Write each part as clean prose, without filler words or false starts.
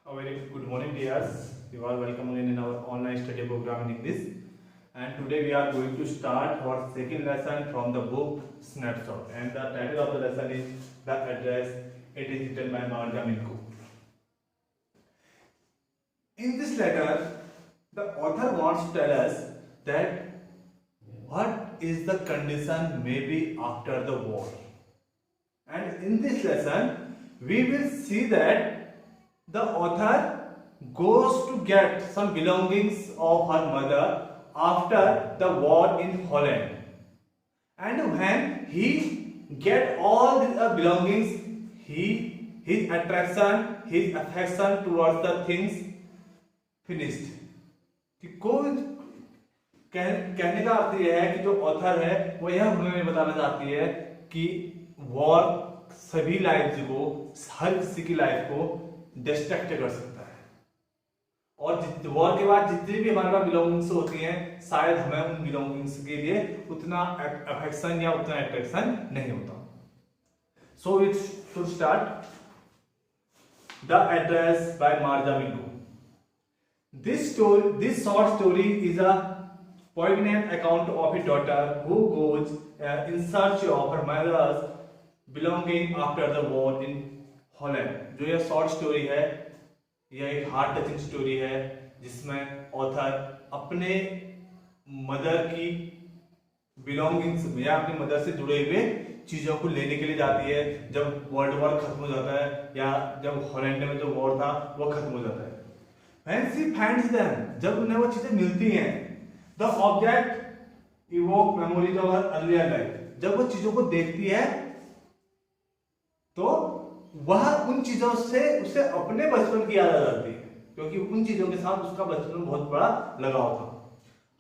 A very good morning, dears. You are welcome in our online study program in English. And today we are going to start our second lesson from the book Snapshot. And the title of the lesson is The Address. It is written by Marja Minku. In this letter, the author wants to tell us that what is the condition maybe after the war. And in this lesson, we will see that the author goes to get some belongings of her mother after the war in Holland. And when he get all the belongings, his attraction, his affection towards the things finished. कि कोई कहने का अर्थ यह है कि जो author है वो यह हमें बताना चाहती है कि वॉर सभी लाइफ को, हर किसी की लाइफ को डिस्ट्रैक्ट कर सकता है और वॉर के बाद जितनी भी हमारे पास बिलोंगिंग्स होती हैं शायद हमें उन बिलोंगिंग्स के लिए उतना अफेक्शन या उतना अट्रैक्शन नहीं होता. So it should start. The address by मार्जा मिंटू. This short story is a poignant account of a daughter who goes in search of her mother's belonging after the war in Holland. जो यह short story है, यह एक heart touching story है जिसमें author अपने मदर की बिलोंगिंग्स में या अपनी मदर से जुड़े हुए चीजों को लेने के लिए जाती है जब वर्ल्ड वॉर खत्म हो जाता है या जब हॉलैंड में जो वॉर था वो खत्म हो जाता है. When she finds them, जब उन्हें वो चीजें मिलती हैं, the object evoke memories of her earlier life. जब वो चीजों को देखती है तो वह उन चीजों से उसे अपने बचपन की याद आ जाती है क्योंकि उन चीजों के साथ उसका बचपन में बहुत बड़ा लगाव था.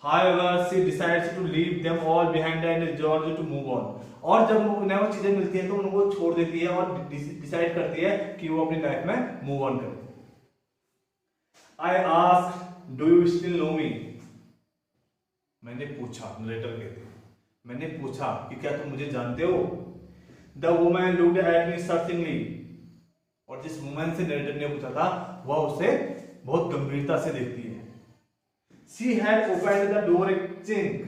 However, she decides to leave them all behind and resolves to move on. और जब उन्हें वो चीजें मिलती हैं तो उनको छोड़ देती है और डिसाइड करती है कि वो अपनी लाइफ में मूव ऑन करे. I asked, do you still know me? मैंने पूछा, नरेटर कहते हैं, मैंने पूछा कि क्या तुम मुझे जानते हो? The woman looked at me searchingly. और जिस वुमन से नरेटर ने पूछा था वह उसे बहुत गंभीरता से देखती है. She had opened the door a chink.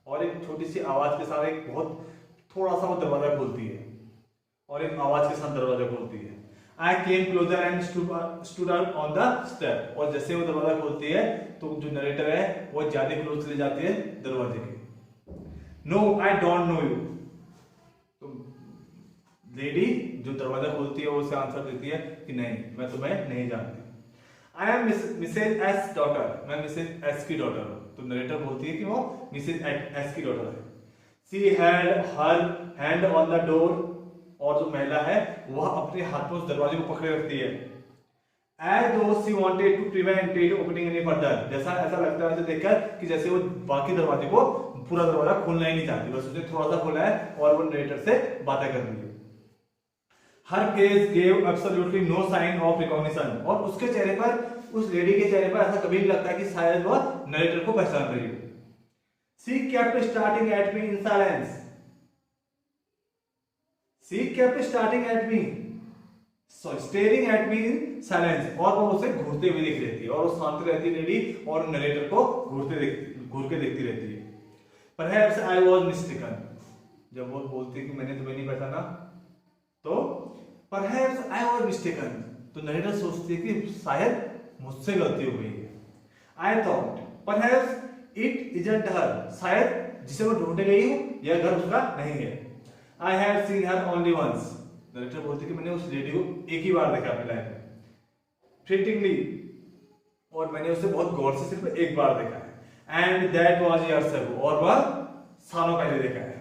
और एक छोटी सी आवाज के साथ एक बहुत थोड़ा सा वो दरवाजा खोलती है और एक आवाज के साथ दरवाजा खोलती है. I came closer and stood out on the step. और जैसे वो दरवाजा खोलती है तो जो नरेटर है वो ज्यादा क्लोज चली जाती है दरवाजे के. No, I don't know you. तो लेडी जो दरवाजा खोलती है वो उसे आंसर देती है कि नहीं, मैं तुम्हें नहीं जानती. I am Mrs S daughter. मैं मिसेज एस की डॉटर हूँ. तो नरेटर बोलती है कि वो मिसेज एस की डॉटर है. She had her hand on the door. और जो महिला है वह अपने हाथ में उस दरवाजे को पकड़े रखती है. As though she wanted to prevent it opening any further. जैसा ऐसा लगता है उसे देखकर कि जैसे वो बाकी दरवाजे को पूरा दरवाजा खोलना ही नहीं चाहती, बस उसने थोड़ा सा खोला है और वो नरेटर से बातें कर रही है. Her face gave absolutely no sign of recognition. और उसके चेहरे पर, उस लेडी के चेहरे पर ऐसा कभी नहीं लगता कि शायद वह नरेटर को पहचान रही हो. She kept staring at me in silence. She kept staring at me, staring at me in silence. और वो उसे घूरते हुए देख रहती है और वो शांत रहती लेडी और नरेटर को घूर के देखती रहती है. Perhaps I was mistaken. जब वो बोलती है कि मैंने तुम्हें नहीं पहचाना तो Perhaps I was mistaken. तो नरेटर सोचती है कि शायद मुझसे गलती हो गई है. I thought perhaps it isn't her. शायद जिसे वो ढूंढने गई हो यह घर उसका नहीं है. I had seen her only once. Narrator बोलती है कि मैंने उस लेडी को एक ही बार देखा अपनी लाइफ में. Fleetingly. और मैंने उसे बहुत गौर से सिर्फ एक बार देखा है. And that was years ago. और वह सालों पहले देखा है.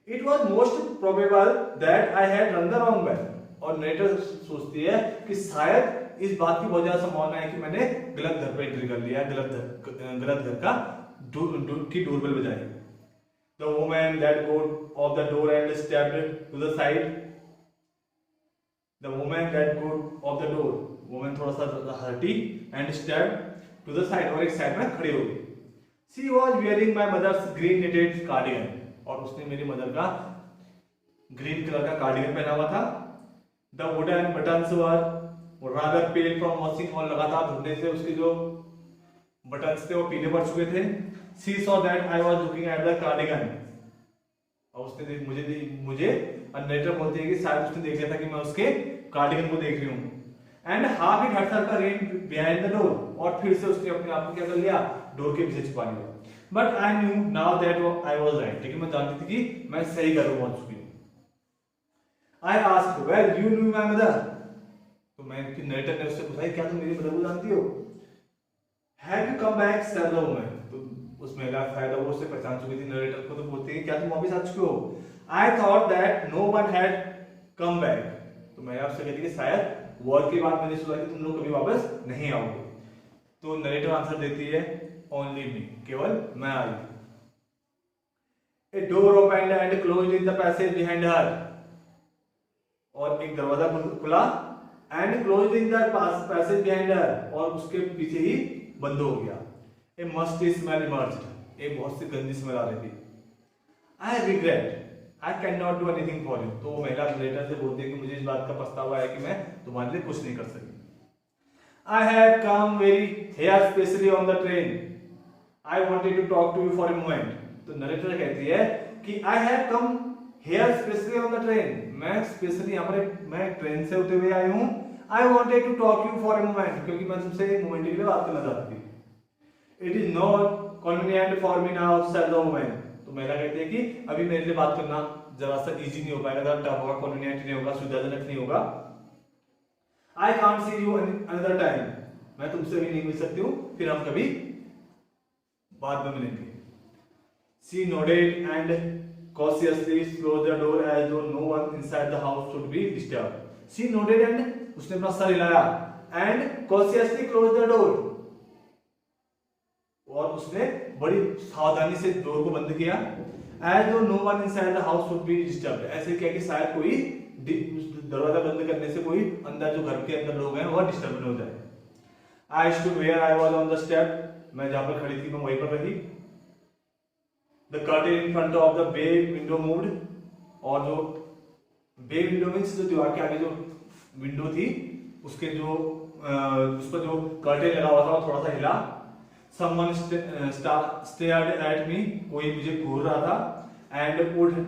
It was most probable that I had run the wrong way. और नरेटर सोचती है कि शायद इस बात की बहुत ज्यादा संभावना है कि मैंने गलत घर पर एंट्री कर लिया, गलत घर का की डोरबेल बजाई. The woman let go of the door and stepped to the side. The woman let go of the door. Woman थोड़ा सा हटी and stepped to the side और एक साइड में खड़ी हो गई. She was wearing my mother's green knitted cardigan. और उसने मेरी मदर का ग्रीन कलर का कार्डिगन पहना हुआ था. The wooden buttons were rather pale from washing, और लगातार धुलने से उसके जो बटन्स थे वो पीले पड़ चुके थे। She saw that I was looking at the cardigan, और उसने मुझे नरेटर बोलती है कि शायद उसने देख लिया था कि मैं उसके कार्डिगन को देख रही हूँ। And half it hurt her rain behind the door, और फिर से उसने अपने आप को क्या कर लिया, डोर के पीछे छुपा लिया। But I knew now that I was right, लेकिन मैं जानती थी कि मैं सही घर पहुंच चुकी हूँ। I asked well you new my mother, तो मैं नरेटर ने उससे पूछा क्या तुम मेरी मदर को जानती हो? Have you come back said the woman, तो उस महिला शायद वो उससे पहचान चुकी थी नरेटर को, तो बोलती है क्या तुम वापस आ चुके हो? I thought that no one had come back, तो मैं आपसे कहती कि शायद वॉर के बाद मैंने सोचा कि तुम लोग कभी वापस नहीं आओगे। तो नरेटर आंसर देती है ओनली मी, केवल मैं I. A door opened and closed in the passage behind her, और एक दरवाजा खुला and closed in the passage behind her, और उसके पीछे ही बंद हो गया। ए मस्टी स्मेल इमर्ज्ड, एक बहुत सी गंदी स्मेल आ रही थी। I regret I can not do anything for you, तो वो महिला नरेटर से बोलती है कि मुझे इस बात का पछतावा है कि मैं तुम्हारे लिए कुछ नहीं कर सकी। I have come very here specially on the train, I wanted to talk to you for a moment, तो नरेटर कहती है कि I have come here specially on the train, मैं स्पेशली यहाँ पर मैं ट्रेन से होते हुए आई हूँ। I wanted to talk you for a moment, क्योंकि मैं तुमसे एक मोमेंट के लिए बात करना चाहती थी। It is not convenient for me now said the woman, तो महिला कहती है कि अभी मेरे लिए बात करना जरा सा इजी नहीं हो पाएगा, टफ होगा, कन्वीनियंट नहीं होगा, सुविधाजनक नहीं होगा। I can't see you another time, मैं तुमसे भी नहीं मिल सकती हूँ, फिर हम कभी बाद में मिलेंगे। She nodded and cautiously closed the door as though no one inside the house should be disturbed. She nodded and उसने अपना सर हिलाया and cautiously closed the door, और उसने बड़ी सावधानी से डोर को बंद किया। As though no one inside the house should be disturbed, ऐसे क्या कि शायद कोई दरवाजा बंद करने से कोई अंदर जो घर के अंदर लोग हैं वह डिस्टर्ब न हो जाए। I stood where I was on the step, मैं जहां पर खड़ी थी मैं वहीं पर रही। The curtain in front of the bay window moved, और जो bay window मीन्स जो दीवार के आगे जो विंडो थी उसके जो उस पर जो कर्टेन लगा हुआ था वो थोड़ा सा हिला। Someone stared at me, कोई मुझे घूर रहा था। And would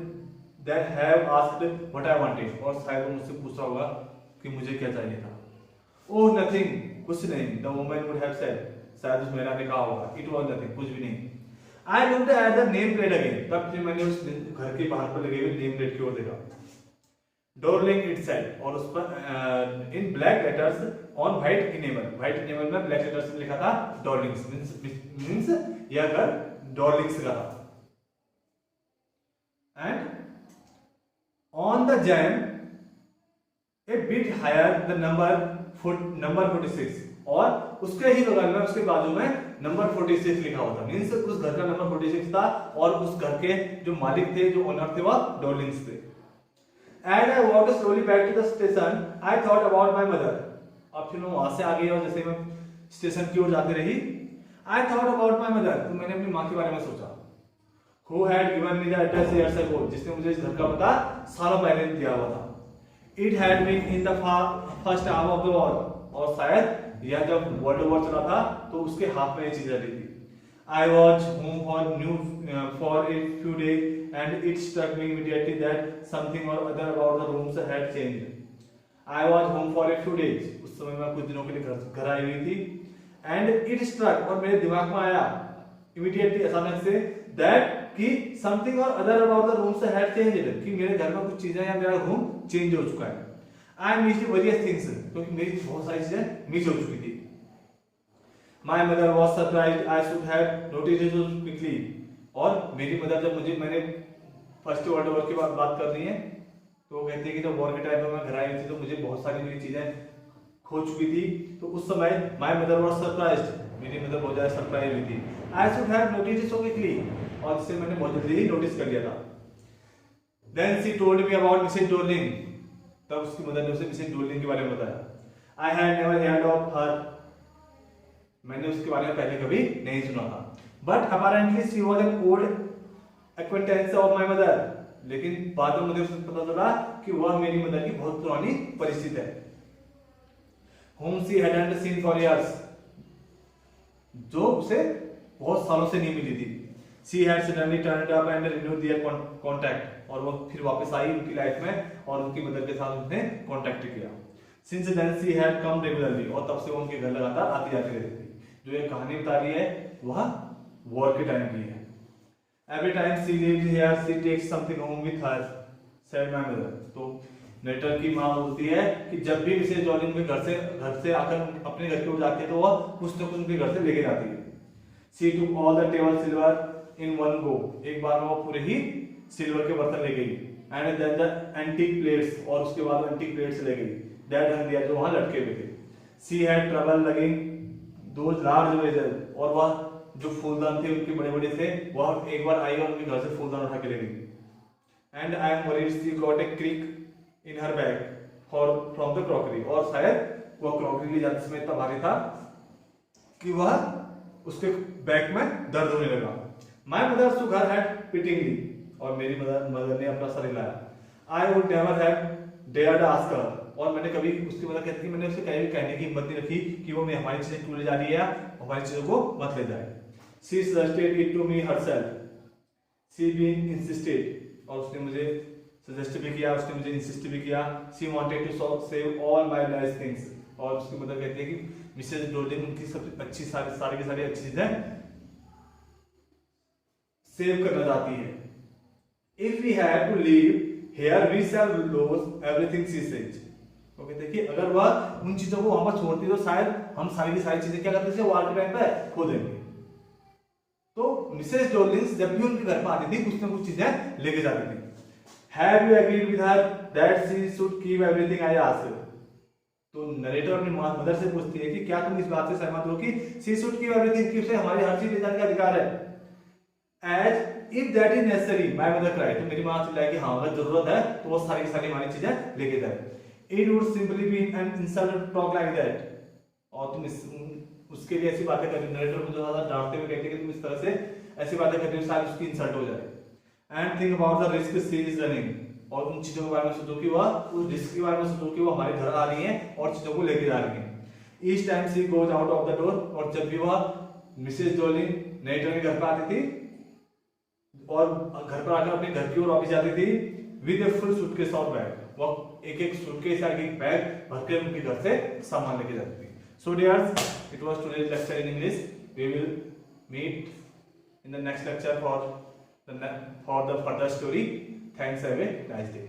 that have asked what I wanted, और शायद वो मुझसे पूछ रहा होगा कि मुझे क्या चाहिए था। Oh nothing, कुछ नहीं। The woman would have said, शायद उस महिला ने कहा होगा it was nothing, कुछ भी नहीं। I looked at the name plate again, तब फिर मैंने उस घर के बाहर पर लगे हुए नेम प्लेट की ओर देखा। Dorling it said, और उस पर in black letters on white enamel, white enamel में black letters में लिखा था Dorlings, means यह घर Dorlings का था। And on the jamb a bit higher the number 46, और उसके ही बगल में उसके बाजू में नंबर 46 लिखा हुआ था, मींस उस घर का नंबर 46 था, और उस घर के जो मालिक थे, जो ओनर थे, वह डॉर्लिंग्स थे। And I walked slowly back to the station. I thought about my mother. अब फिर मैं वहां से आ गई और जैसे मैं स्टेशन की ओर जाती रही, I thought about my mother, तो मैंने अपनी माँ के बारे में सोचा। Who had given me the address years ago, जिसने मुझे इस घर का पता सालों पहले दिया हुआ था। It had been in the first half of the war, और शायद यह जब वर्ल्ड वॉर चला था तो उसके हाथ में ये चीज रही थी। I was home for a few days and it struck me immediately that something or other about the rooms had changed. I was home for a few days, उस समय मैं कुछ दिनों के लिए घर आई हुई थी। And it struck, और मेरे दिमाग में आया immediately, अचानक से, that कि something or other about the rooms had changed, कि मेरे घर में कुछ चीजें या मेरा रूम चेंज हो चुका है। I missed various things, क्योंकि मेरी बहुत सारी चीजें मिस हो चुकी थी। My mother was surprised I should have noticed it so quickly, और मेरी मदर जब मैंने फर्स्ट वर्ल्ड वॉर की बात कर रही है तो वो कहती है कि जब वॉर के टाइम पे मैं घर आई थी तो मुझे बहुत सारी मेरी चीजें खो चुकी थी, तो उस समय my mother was surprised, मेरी मदर बहुत ज्यादा सरप्राइज हुई थी। I should have noticed it so quickly, और जिसे मैंने बहुत जल्दी ही नोटिस कर लिया था। Then she told me about Mrs. Dorling, तब उसकी मदर ने उसे मिसेस डोरलिंग के बारे में बताया। I had never heard of her, मैंने उसके बारे में पहले कभी नहीं सुना था। But apparently she was an old acquaintance of my mother, लेकिन बाद में मुझे पता चला कि वह मेरी मदर की बहुत पुरानी परिचित है। whom she hadn't seen for years, जो उसे बहुत सालों से नहीं मिली थी। She had suddenly turned up and renewed their contact, और वो फिर वापस आई उनकी लाइफ में और उनकी मदर के साथ उसने कांटेक्ट किया। Since then she had come regularly, और तब से वो उनके घर लगातार आती जाती रहती थी। जो ये कहानी बता रही है वह वॉर के टाइम की है। Every time she leaves here, she takes something home with her, said my mother। तो नेटर की माँ बोलती है कि जब भी मिसेज जॉलिंग में घर से आकर अपने घर की ओर जाती है तो वह कुछ न कुछ उनके घर से लेके जाती है। She took all the table silver in one go, एक बार में वो पूरे ही सिल्वर के बर्तन ले गई। And then the antique plates, और उसके बाद एंटीक प्लेट्स ले गई that hung there, जो वहां लटके हुए थे। She had trouble lugging those large vases, और वह जो फूलदान थे उनके बड़े बड़े थे, वह एक बार आई और उनके घर से फूलदान उठा के ले गई। And I am worried she got a creak in her bag from the crockery, और शायद वह क्रॉकरी ले जाते समय इतना भारी था कि वह उसके बैग में दर्द होने लगा। My mother shook her head pityingly, और मेरी मदर ने अपना सर हिलाया। I would never have dared ask her, और मैंने कभी उसकी मदर कहती मैंने उसे कहीं भी कहने की हिम्मत नहीं रखी कि वो हमारी चीजें क्यों ले जा रही है, हमारी चीजों को मत ले जाए। She suggested it to me herself, she being insisted, और उसने मुझे सजेस्ट भी किया, उसने मुझे इंसिस्ट भी किया। She wanted to save all my nice things, और उसकी मदर कहती है कि मिसेज डोलिंग उनकी सब अच्छी सारी की सारी अच्छी चीजें सेव करना चाहती है। If we had to leave here, we shall lose everything, she said। वो कहते हैं कि अगर वह उन चीजों को वहां पर छोड़ती तो शायद हम सारी की सारी चीजें क्या करते थे, वार के टाइम पे खो देंगे। तो मिसेज डोलिंग्स जब भी उनके घर पर आती थी कुछ ना कुछ चीजें लेके जाती थी। Have you agreed with her that she should keep everything I asked? तो नरेटर अपनी मदर से पूछती है कि क्या तुम इस बात से सहमत हो कि she should keep everything, कि उसे हमारी हर चीज ले जाने का अधिकार है। As if that is necessary, my mother cried। तो मेरी माँ चिल्लाई कि हाँ अगर जरूरत है तो वो सारी की सारी हमारी चीजें लेके जाए। It would simply be an insult to talk like that, और तुम उसके लिए ऐसी बातें कर रही हो, नरेटर को जो ज्यादा डांटते हुए कहते हैं कि तुम इस तरह से ऐसी बातें कर रही हो शायद उसकी इंसल्ट हो जाए। And think about the risk she is running, और उन चीजों के बारे में सोचो कि वह उस रिस्क के बारे में सोचो कि वो हमारे घर आ रही हैं और चीजों को लेके जा रही हैं। Each time she goes out of the door, और जब भी वह मिसेज डोलिंग नेटर के घर पर आती थी और घर पर आकर अपने घर की ओर वापस जाती थी विद ए फुल सूटकेस और बैग, वो एक एक सूटकेस या एक बैग भर के उनके घर से सामान लेके जाती थी। So dears, it was today's lecture in English. We will meet in the next lecture for the further story. Thanks, have a nice day.